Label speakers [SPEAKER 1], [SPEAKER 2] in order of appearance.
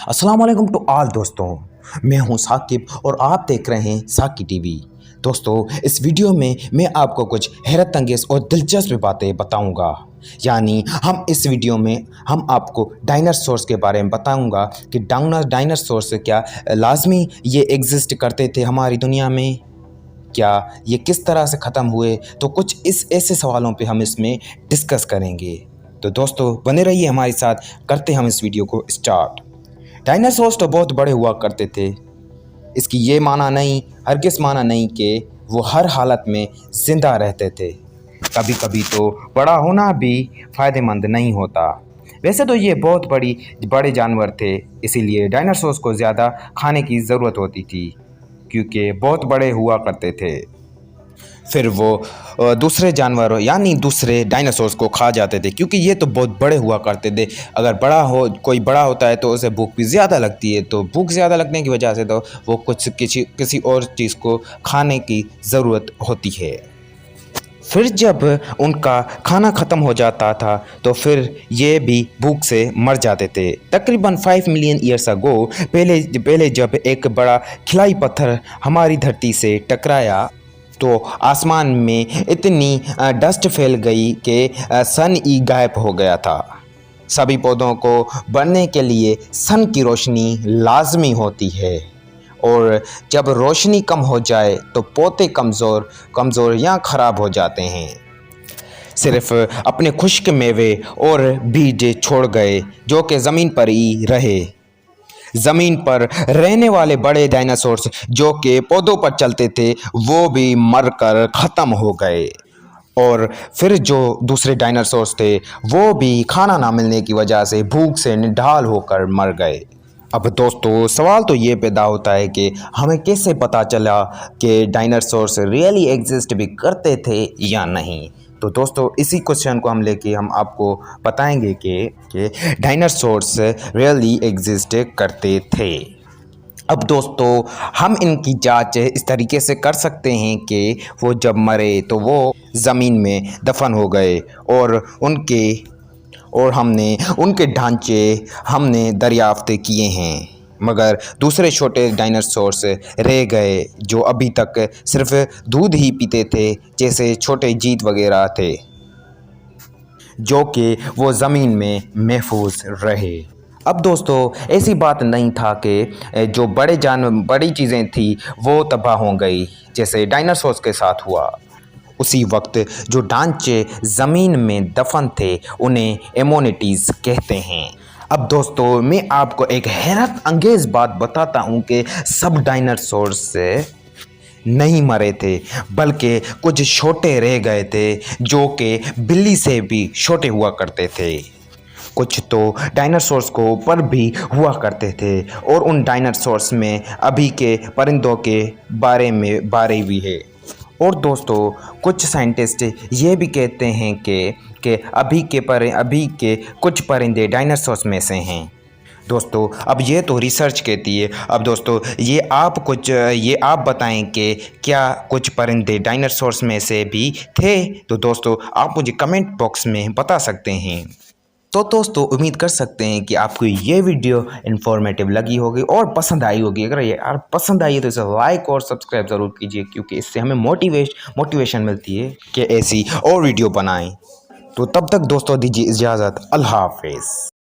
[SPEAKER 1] अस्सलाम वालेकुम to all दोस्तों। मैं हूं साकिब और आप देख रहे हैं साकी टीवी। दोस्तों, इस वीडियो में मैं आपको कुछ हैरत अंगेज़ और दिलचस्प बातें बताऊंगा। यानी इस वीडियो में हम आपको डायनासोर्स के बारे में बताऊंगा कि डायनासोर्स क्या लाजमी ये एग्जिस्ट करते थे हमारी दुनिया में, क्या ये किस तरह से ख़त्म हुए, तो कुछ इस ऐसे सवालों पे हम इसमें डिस्कस करेंगे। तो दोस्तों बने रहिए हमारे साथ, करते हम इस वीडियो को स्टार्ट। डायनासोर्स तो बहुत बड़े हुआ करते थे। इसकी ये माना नहीं, हरगिज़ माना नहीं कि वो हर हालत में ज़िंदा रहते थे। कभी कभी तो बड़ा होना भी फ़ायदेमंद नहीं होता। वैसे तो ये बहुत बड़े जानवर थे, इसीलिए डायनासोर्स को ज़्यादा खाने की ज़रूरत होती थी क्योंकि बहुत बड़े हुआ करते थे। फिर वो दूसरे जानवरों यानी दूसरे डायनासोर्स को खा जाते थे क्योंकि ये तो बहुत बड़े हुआ करते थे। अगर कोई बड़ा होता है तो उसे भूख भी ज़्यादा लगती है, तो भूख ज़्यादा लगने की वजह से तो वो कुछ किसी और चीज़ को खाने की ज़रूरत होती है। फिर जब उनका खाना ख़त्म हो जाता था तो फिर ये भी भूख से मर जाते थे। तकरीबन 5 मिलियन ईयर्स अगो पहले जब एक बड़ा खिलाई पत्थर हमारी धरती से टकराया तो आसमान में इतनी डस्ट फैल गई कि सन ही गायब हो गया था। सभी पौधों को बढ़ने के लिए सन की रोशनी लाजमी होती है, और जब रोशनी कम हो जाए तो पौधे कमज़ोर या ख़राब हो जाते हैं। सिर्फ अपने खुश्क मेवे और बीज छोड़ गए जो कि ज़मीन पर ही रहे। ज़मीन पर रहने वाले बड़े डायनासोर्स जो कि पौधों पर चलते थे वो भी मरकर ख़त्म हो गए, और फिर जो दूसरे डायनासोर्स थे वो भी खाना ना मिलने की वजह से भूख से निढाल होकर मर गए। अब दोस्तों सवाल तो ये पैदा होता है कि हमें कैसे पता चला कि डायनासोर्स रियली एग्जिस्ट भी करते थे या नहीं। तो दोस्तों इसी क्वेश्चन को हम लेके हम आपको बताएंगे कि डायनासोर्स रियली एग्जिस्ट करते थे। अब दोस्तों हम इनकी जांच इस तरीके से कर सकते हैं कि वो जब मरे तो वो ज़मीन में दफन हो गए और हमने उनके ढांचे दरियाफ्त किए हैं, मगर दूसरे छोटे डायनासोर्स रह गए जो अभी तक सिर्फ दूध ही पीते थे, जैसे छोटे जीत वगैरह थे, जो कि वो ज़मीन में महफूज रहे। अब दोस्तों ऐसी बात नहीं था कि जो बड़ी चीज़ें थी वो तबाह हो गई जैसे डायनासोर्स के साथ हुआ। उसी वक्त जो ढांचे ज़मीन में दफन थे उन्हें एमोनिटीज़ कहते हैं। अब दोस्तों मैं आपको एक हैरत अंगेज़ बात बताता हूँ कि सब डायनासोर्स नहीं मरे थे, बल्कि कुछ छोटे रह गए थे जो कि बिल्ली से भी छोटे हुआ करते थे। कुछ तो डायनासोर्स को ऊपर भी हुआ करते थे, और उन डायनासोर्स में अभी के परिंदों के बारे भी है। और दोस्तों कुछ साइंटिस्ट ये भी कहते हैं कि अभी के कुछ परिंदे डायनासोर्स में से हैं। दोस्तों अब ये तो रिसर्च कहती है। अब दोस्तों ये आप बताएं कि क्या कुछ परिंदे डायनासोर्स में से भी थे? तो दोस्तों आप मुझे कमेंट बॉक्स में बता सकते हैं। तो दोस्तों उम्मीद कर सकते हैं कि आपको ये वीडियो इन्फॉर्मेटिव लगी होगी और पसंद आई होगी। अगर ये पसंद आई है तो इसे लाइक और सब्सक्राइब ज़रूर कीजिए, क्योंकि इससे हमें मोटिवेशन मिलती है कि ऐसी और वीडियो बनाएं। तो तब तक दोस्तों दीजिए इजाज़त। अल्लाह हाफ़िज़।